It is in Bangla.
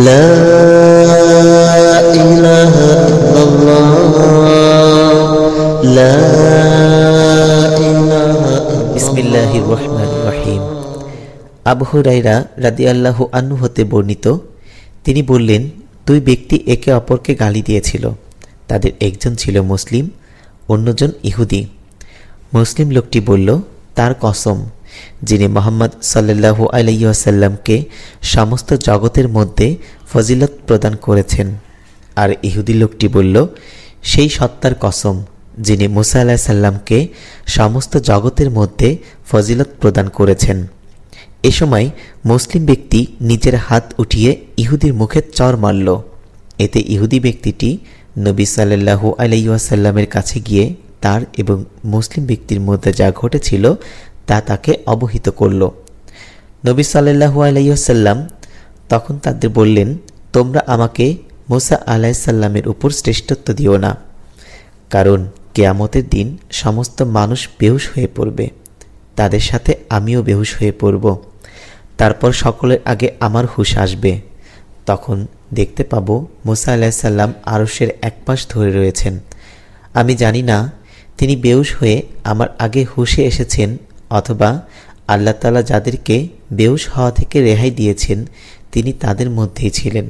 লা ইলাহা ইল্লাল্লাহ লা ইলাহা বিসমিল্লাহির রহমানির রহিম। আবু হুরায়রা রাদিয়াল্লাহু আনহু হতে বর্ণিত, তিনি বললেন, দুই ব্যক্তি একে অপরকে গালি দিয়েছিল। তাদের একজন ছিল মুসলিম, অন্যজন ইহুদি। মুসলিম লোকটি বলল, তার কসম, যিনি মুহাম্মদ সাল্লাল্লাহু আলাইহি ওয়াসাল্লামকে সমস্ত জগতের মধ্যে ফজিলত প্রদান করেছেন। আর ইহুদি লোকটি বলল, সেই সত্তার কসম, যিনি মুসা আলাইহিস সালামকে সমস্ত জগতের মধ্যে ফজিলত প্রদান করেছেন। এ সময় মুসলিম ব্যক্তি নিজের হাত উঠিয়ে ইহুদির মুখে চর মারল। এতে ইহুদি ব্যক্তিটি নবী সাল্লাল্লাহু আলাইহি ওয়াসাল্লামের কাছে গিয়ে তার এবং মুসলিম ব্যক্তির মধ্যে যা ঘটেছিল তা তাকে অবহিত করল। নবী সাল্লাল্লাহু আলাইহি ওয়াসাল্লাম তখন তাদের বললেন, তোমরা আমাকে মুসা আলাইহিস সালামের উপর শ্রেষ্ঠত্ব দিও না, কারণ কিয়ামতের দিন সমস্ত মানুষ বেহুশ হয়ে পড়বে, তাদের সাথে আমিও বেহুশ হয়ে পড়ব। তারপর সকলের আগে আমার হুঁশ আসবে। তখন দেখতে পাবো মুসা আলাইহিস সালাম আরশের এক পাশ ধরে রয়েছেন। আমি জানি না তিনি বেহুশ হয়ে আমার আগে হুঁশে এসেছেন অথবা আল্লাহ তাআলা যাদেরকে বেহুশ হওয়া থেকে রেহাই দিয়েছেন তিনি তাদের মধ্যেই ছিলেন।